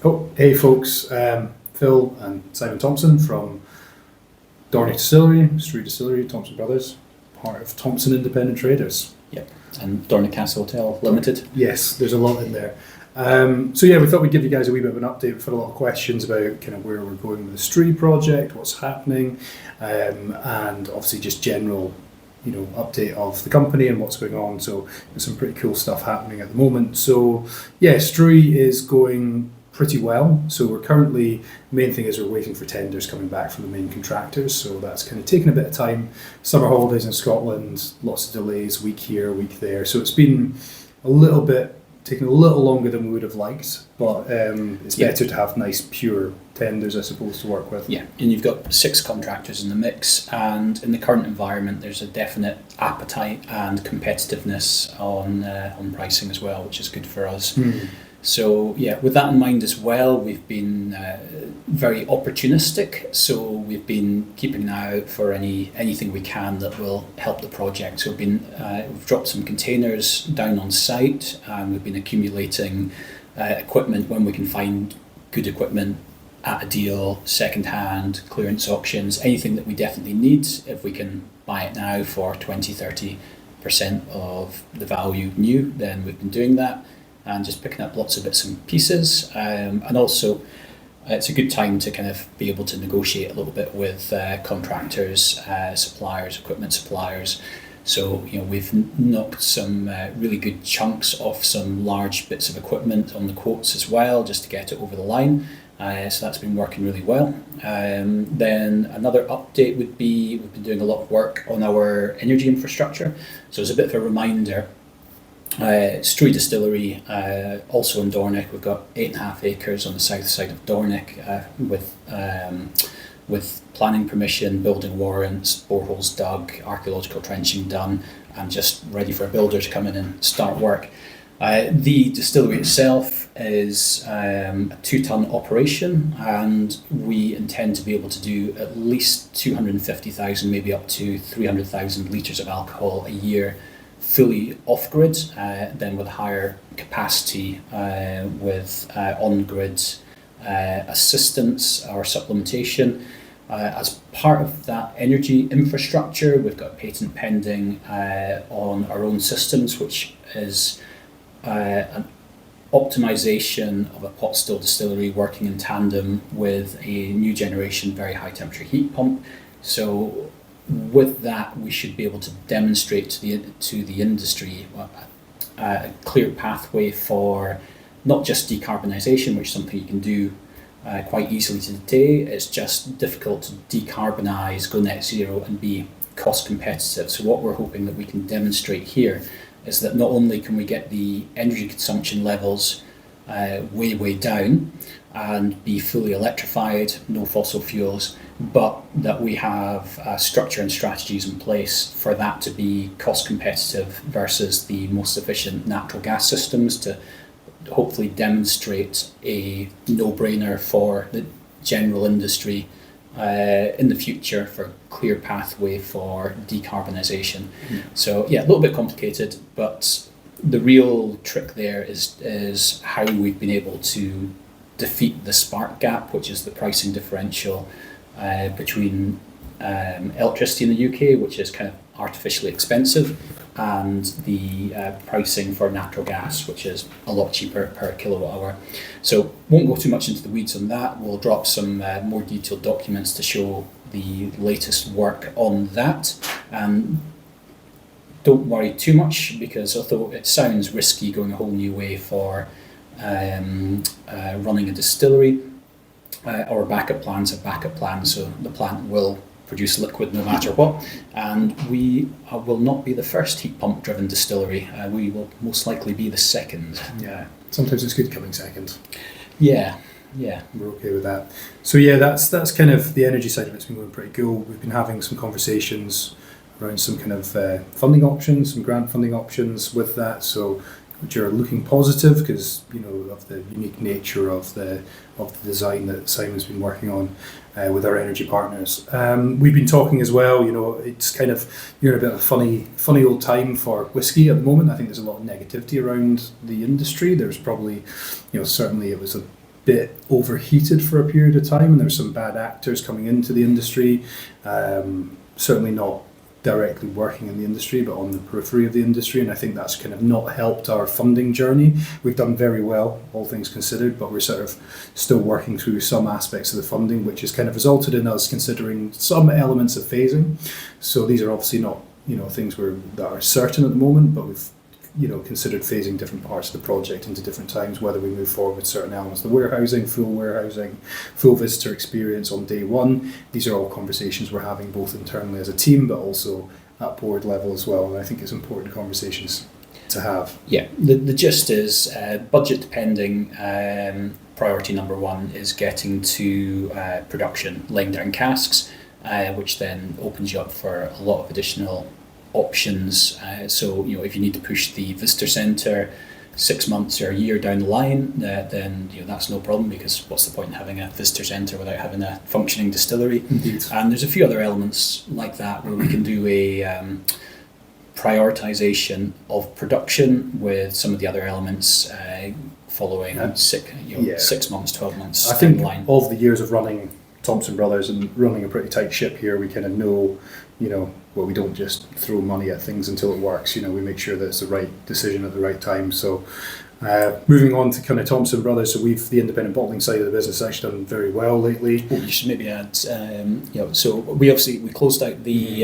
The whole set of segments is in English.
Oh, hey folks, Phil and Simon Thompson from Dornick Distillery, Street Distillery, Thompson Brothers, part of Thompson Independent Traders. Yep, and Dornick Castle Hotel Limited. Yes, there's a lot in there. So yeah, we thought we'd give you guys a wee bit of an update. We've had a lot of questions about kind of where we're going with the Street project, what's happening, and obviously just general, update of the company and what's going on. So there's some pretty cool stuff happening at the moment. So yeah, Strui is going pretty well. So we're currently, the main thing is we're waiting for tenders coming back from the main contractors. So that's kind of taken a bit of time. Summer holidays in Scotland, lots of delays, week here, week there. So it's been taking a little longer than we would have liked, but it's better to have nice, pure tenders, I suppose, to work with. Yeah, and you've got 6 contractors in the mix, and in the current environment, there's a definite appetite and competitiveness on pricing as well, which is good for us. So yeah, with that in mind as well, we've been very opportunistic. So we've been keeping an eye out for anything we can that will help the project. So we've dropped some containers down on site, and we've been accumulating equipment when we can find good equipment at a deal, second-hand, clearance auctions, anything that we definitely need. If we can buy it now for 20-30% of the value new, then we've been doing that. And just picking up lots of bits and pieces, and also it's a good time to kind of be able to negotiate a little bit with contractors, suppliers, equipment suppliers. So we've knocked some really good chunks off some large bits of equipment on the quotes as well, just to get it over the line. So that's been working really well. Then another update would be we've been doing a lot of work on our energy infrastructure. So as a bit of a reminder, Street Distillery, also in Dornick, we've got 8.5 acres on the south side of Dornick, with planning permission, building warrants, boreholes dug, archaeological trenching done, and just ready for a builder to come in and start work. The distillery itself is a 2-ton operation, and we intend to be able to do at least 250,000, maybe up to 300,000 litres of alcohol a year, fully off-grid, then with higher capacity, with on-grid assistance or supplementation. As part of that energy infrastructure, we've got patent pending on our own systems, which is an optimization of a pot still distillery working in tandem with a new generation very high temperature heat pump. So with that, we should be able to demonstrate to the industry a clear pathway for not just decarbonisation, which is something you can do quite easily today. It's just difficult to decarbonise, go net zero, and be cost competitive. So what we're hoping that we can demonstrate here is that not only can we get the energy consumption levels way down and be fully electrified, no fossil fuels, but that we have structure and strategies in place for that to be cost competitive versus the most efficient natural gas systems, to hopefully demonstrate a no-brainer for the general industry in the future for a clear pathway for decarbonisation. So yeah, a little bit complicated, but the real trick there is how we've been able to defeat the spark gap, which is the pricing differential between electricity in the UK, which is kind of artificially expensive, and the pricing for natural gas, which is a lot cheaper per kilowatt hour. So won't go too much into the weeds on that. We'll drop some more detailed documents to show the latest work on that. And don't worry too much, because although it sounds risky going a whole new way for running a distillery, our backup plans are backup plans, so the plant will produce liquid no matter what, and we will not be the first heat pump driven distillery. We will most likely be the second. Yeah, sometimes it's good coming second. Yeah, we're okay with that. So yeah, that's kind of the energy side of it's been going pretty cool. We've been having some conversations around some kind of funding options, some grant funding options with that, so which are looking positive because of the unique nature of the design that Simon's been working on with our energy partners. We've been talking as well. It's kind of, you're in a bit of a funny old time for whiskey at the moment. I think there's a lot of negativity around the industry. There's probably, certainly it was a bit overheated for a period of time, and there's some bad actors coming into the industry, certainly not directly working in the industry, but on the periphery of the industry, and I think that's kind of not helped our funding journey. We've done very well, all things considered, but we're sort of still working through some aspects of the funding, which has kind of resulted in us considering some elements of phasing. So these are obviously not, things that are certain at the moment, but we've considered phasing different parts of the project into different times, whether we move forward with certain elements of the warehousing, full visitor experience on day one. These are all conversations we're having both internally as a team, but also at board level as well. And I think it's important conversations to have. Yeah, the gist is budget depending. Priority number one is getting to production, laying down casks, which then opens you up for a lot of additional options. So if you need to push the visitor centre 6 months or a year down the line, then that's no problem, because what's the point in having a visitor centre without having a functioning distillery? Indeed. And there's a few other elements like that where we can do a prioritisation of production with some of the other elements following 6 months, 12 months. I think down the line. of the years of running Thompson Brothers and running a pretty tight ship here, we kind of know, we don't just throw money at things until it works. We make sure that it's the right decision at the right time. So moving on to kind of Thompson Brothers, so the independent bottling side of the business has actually done very well lately. Oh, you should maybe add, so we closed out the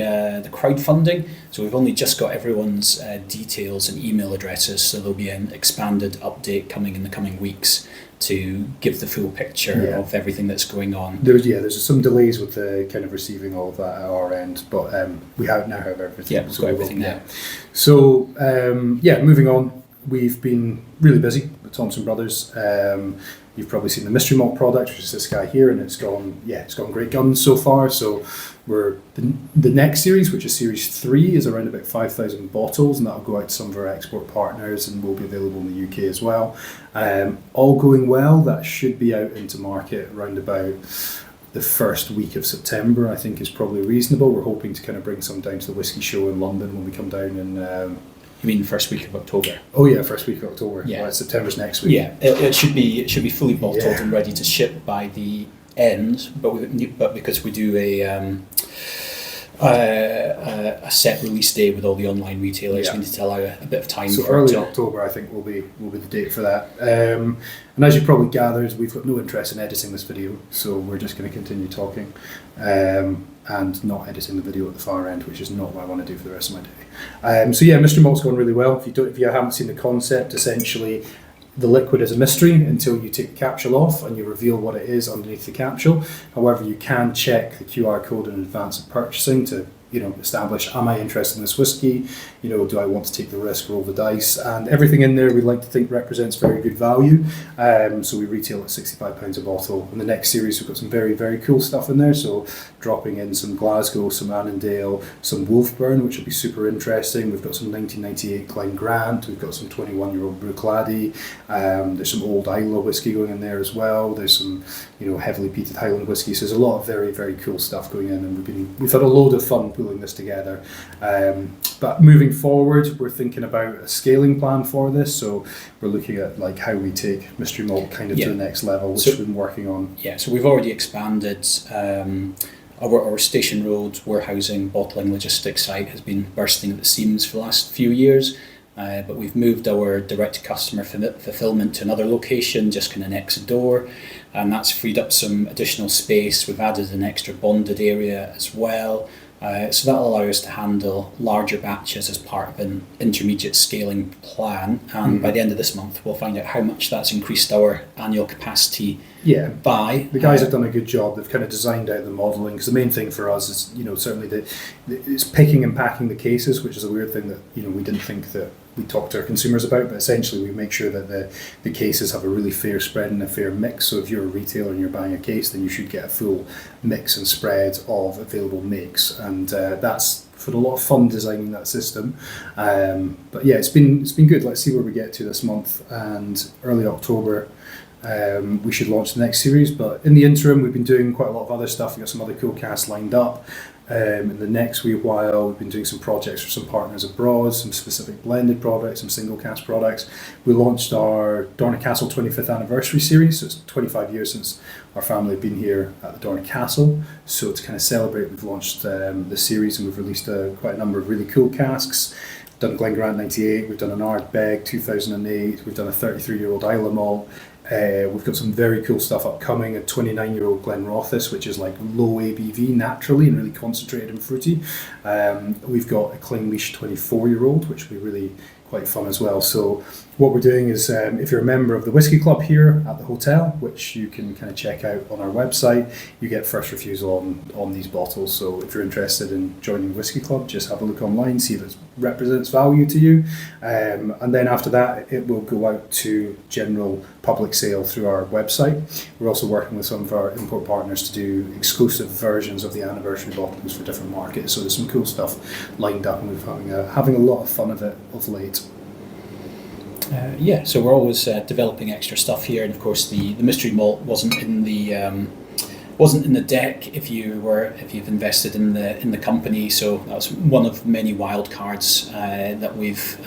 crowdfunding, so we've only just got everyone's details and email addresses, so there'll be an expanded update coming in the coming weeks to give the full picture of everything that's going on. There's some delays with the kind of receiving all of that at our end, but we now have everything. Yeah, we've got everything now. So moving on, we've been really busy with Thompson Brothers. You've probably seen the mystery malt product, which is this guy here, and it's gone great guns so far. So we're the next series, which is series 3, is around about 5,000 bottles, and that'll go out to some of our export partners and will be available in the UK as well. All going well, that should be out into market around about the first week of September, I think is probably reasonable. We're hoping to kind of bring some down to the Whisky Show in London when we come down in... You mean first week of October? Oh yeah, first week of October. Yeah, September's next week. Yeah, it should be fully bottled and ready to ship by the end. But because we do a set release day with all the online retailers, we need to allow a bit of time. So early October, I think, will be the date for that. And as you probably gathered, we've got no interest in editing this video, so we're just going to continue talking and not editing the video at the far end, which is not what I want to do for the rest of my day. Mystery Malt's gone really well. If you haven't seen the concept, essentially the liquid is a mystery until you take the capsule off and you reveal what it is underneath the capsule. However, you can check the QR code in advance of purchasing to establish, am I interested in this whiskey? Do I want to take the risk, roll the dice? And everything in there we like to think represents very good value. So we retail at £65 a bottle. In the next series we've got some very, very cool stuff in there. So dropping in some Glasgow, some Annandale, some Wolfburn, which will be super interesting. We've got some 1998 Glen Grant. We've got some 21-year-old Bruichladdich. There's some old Islay whiskey going in there as well. There's some heavily peated Highland whiskey. So there's a lot of very, very cool stuff going in, and we've had a load of fun pulling this together. But moving forward, we're thinking about a scaling plan for this. So we're looking at like how we take Mystery Malt kind of to the next level, which we've been working on. Yeah, so we've already expanded. Our Station Road warehousing, bottling, logistics site has been bursting at the seams for the last few years. But we've moved our direct-to-customer fulfillment to another location, just kind of next door, and that's freed up some additional space. We've added an extra bonded area as well, so that'll allow us to handle larger batches as part of an intermediate scaling plan, and by the end of this month we'll find out how much that's increased our annual capacity by. The guys have done a good job. They've kind of designed out the modelling, because the main thing for us is certainly it's picking and packing the cases, which is a weird thing that we didn't think that we talk to our consumers about, but essentially we make sure that the cases have a really fair spread and a fair mix. So if you're a retailer and you're buying a case, then you should get a full mix and spread of available makes, and that's for a lot of fun designing that system. But yeah, it's been good. Let's see where we get to this month, and early October we should launch the next series. But in the interim, we've been doing quite a lot of other stuff. We've got some other cool casts lined up. In the next wee while, we've been doing some projects for some partners abroad, some specific blended products, some single cask products. We launched our Dornoch Castle 25th anniversary series, so it's 25 years since our family have been here at the Dornoch Castle. So to kind of celebrate, we've launched the series, and we've released quite a number of really cool casks. We've done Glengrant 98, we've done an Ardbeg 2008, we've done a 33-year-old Isla malt. We've got some very cool stuff upcoming, a 29-year-old Glenrothes, which is like low ABV naturally and really concentrated and fruity. We've got a Klingleash 24-year-old, which will be really quite fun as well. So what we're doing is, if you're a member of the Whisky Club here at the hotel, which you can kind of check out on our website, you get first refusal on these bottles. So if you're interested in joining the Whisky Club, just have a look online, see if it represents value to you. And then after that, it will go out to general public sale through our website. We're also working with some of our import partners to do exclusive versions of the anniversary bottles for different markets. So there's some cool stuff lined up, and we're having a lot of fun of it of late. So we're always developing extra stuff here, and of course the mystery malt wasn't in the deck if you've invested in the company. So that was one of many wild cards that we've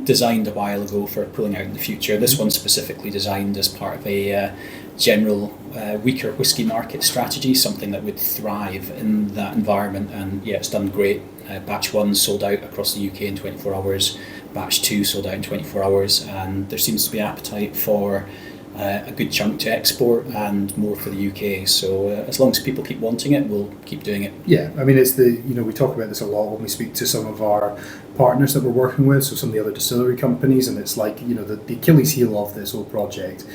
designed a while ago for pulling out in the future. This one's specifically designed as part of a general weaker whisky market strategy, something that would thrive in that environment. And yeah, it's done great. Batch 1 sold out across the UK in 24 hours. Batch 2 sold out in 24 hours, and there seems to be appetite for a good chunk to export and more for the UK. So as long as people keep wanting it, we'll keep doing it. Yeah, I mean, it's we talk about this a lot when we speak to some of our partners that we're working with, so some of the other distillery companies, and it's like, the Achilles heel of this whole project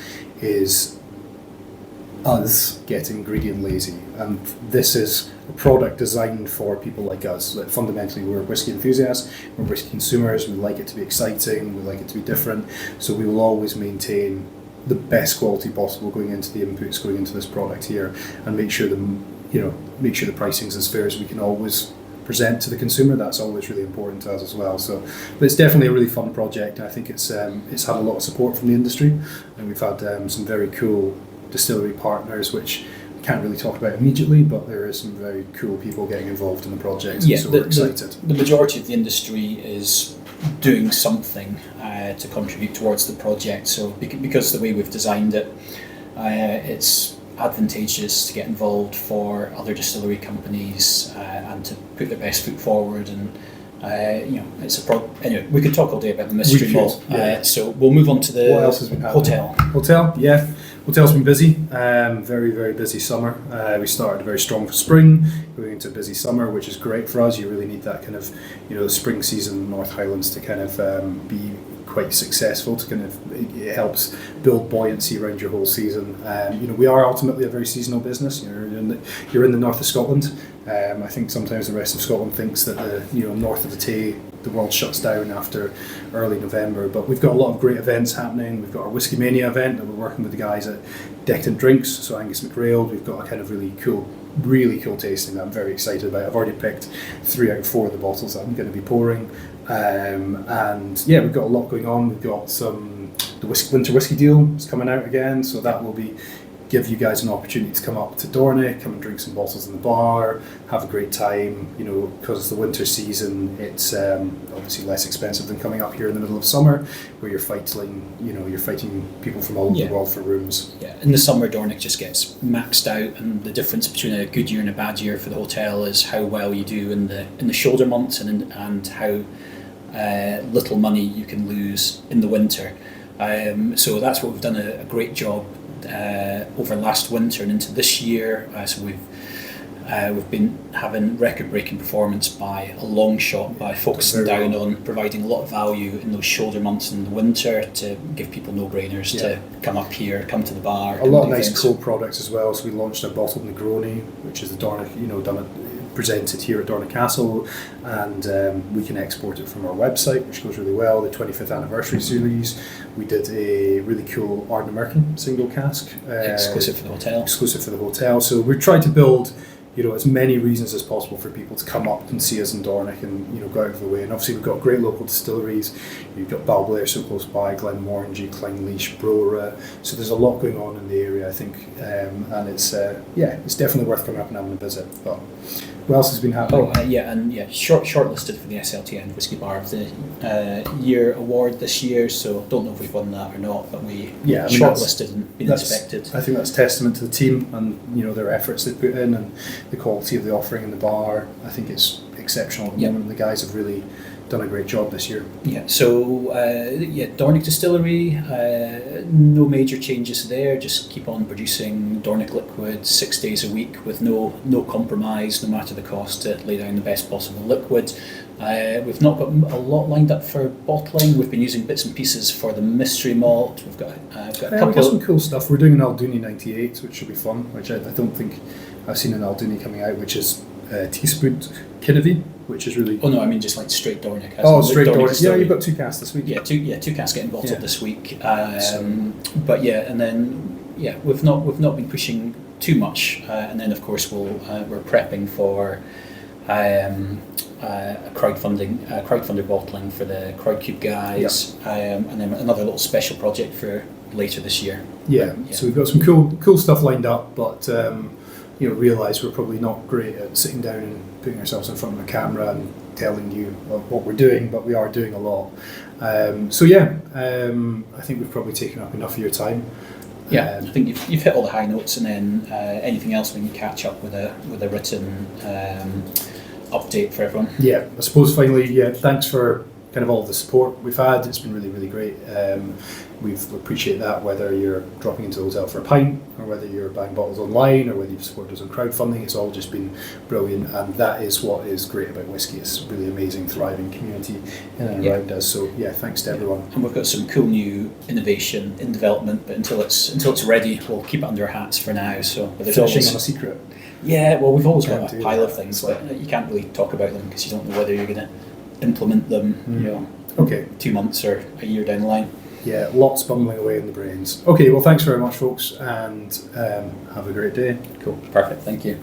is us getting greedy and lazy, and this is a product designed for people like us. Like, fundamentally, we're whiskey enthusiasts, we're whiskey consumers, we like it to be exciting, we like it to be different, so we will always maintain the best quality possible going into the inputs, going into this product here, and make sure the pricing is as fair as we can always present to the consumer. That's always really important to us as well. So, but it's definitely a really fun project, and I think it's had a lot of support from the industry, and we've had some very cool distillery partners, which we can't really talk about immediately, but there is some very cool people getting involved in the project. Yeah, so we're excited. The majority of the industry is doing something to contribute towards the project. So because the way we've designed it, it's advantageous to get involved for other distillery companies and to put their best foot forward. And it's anyway, we could talk all day about the mystery malt. Yeah. So we'll move on to the what else has been happening? Hotel, yeah. Hotel's been busy, very, very busy summer. We started very strong for spring, going into a busy summer, which is great for us. You really need that kind of, the spring season in North Highlands to kind of be quite successful, to kind of, it helps build buoyancy around your whole season. We are ultimately a very seasonal business. You're in the north of Scotland. I think sometimes the rest of Scotland thinks that north of the Tay, the world shuts down after early November, but we've got a lot of great events happening. We've got our Whisky Mania event that we're working with the guys at Decadent Drinks, so Angus McRail. We've got a kind of really cool tasting that I'm very excited about. I've already picked 3 out of 4 of the bottles that I'm going to be pouring, and yeah, we've got a lot going on. We've got the winter whiskey deal is coming out again, so that will give you guys an opportunity to come up to Dornoch, come and drink some bottles in the bar, have a great time. Because it's the winter season, it's obviously less expensive than coming up here in the middle of summer, where you're fighting people from all over the world for rooms. Yeah, in the summer, Dornoch just gets maxed out, and the difference between a good year and a bad year for the hotel is how well you do in the shoulder months, and how little money you can lose in the winter. So that's what we've done a great job over last winter and into this year. So we've been having record-breaking performance by a long shot by focusing down on providing a lot of value in those shoulder months in the winter to give people no-brainers to come up here, come to the bar. A lot of nice cool products as well. So we launched a bottled Negroni, which is the Dornoch, presented here at Dornoch Castle, and we can export it from our website, which goes really well. The 25th anniversary series, we did a really cool Ardnamurchan single cask, exclusive for the hotel. So we're trying to build as many reasons as possible for people to come up and see us in Dornoch and go out of the way. And obviously we've got great local distilleries. You've got Balblair so close by, Glenmorangie, Klingleash, Brora. So there's a lot going on in the area, I think, and it's definitely worth coming up and having a visit. But what else has been happening? Shortlisted for the SLTN Whisky Bar of the Year award this year. So don't know if we've won that or not, but we shortlisted and been inspected. I think that's testament to the team and their efforts they put in and the quality of the offering in the bar. I think it's exceptional at the moment. The guys have really done a great job this year. Dornick Distillery, no major changes there. Just keep on producing Dornick liquid 6 days a week with no compromise, no matter the cost, to lay down the best possible liquid. We've not got a lot lined up for bottling. We've been using bits and pieces for the mystery malt. We've got a couple. We've got some cool stuff. We're doing an Alduni 98, which should be fun, which I don't think I've seen an Alduni coming out, which is teaspoon Kinnevy, which is really... Oh no, I mean just like straight Dornick. Straight Dornick. Yeah, you've got 2 casks this week. Yeah, two casks getting bottled this week. We've not been pushing too much, and then of course we're prepping for a crowdfunded bottling for the Crowdcube guys, and then another little special project for later this year. So we've got some cool stuff lined up, but realise we're probably not great at sitting down and putting ourselves in front of a camera and telling you what we're doing, but we are doing a lot. I think we've probably taken up enough of your time. I think you've hit all the high notes, and then anything else we can catch up with a written update for everyone. I suppose finally, thanks for kind of all the support we've had. It's been really, really great. We appreciate that, whether you're dropping into the hotel for a pint, or whether you're buying bottles online, or whether you've supported us on crowdfunding. It's all just been brilliant, and that is what is great about whisky. It's a really amazing, thriving community in and around us. So thanks to everyone. And we've got some cool new innovation in development, but until it's ready, we'll keep it under our hats for now. So, but there's finishing on a secret. Yeah, well, we've always got a pile of things, but you can't really talk about them because you don't know whether you're going to implement them. 2 months or a year down the line. Lots bumbling away in the brains. Okay, well, thanks very much, folks, and have a great day. Cool, perfect, thank you.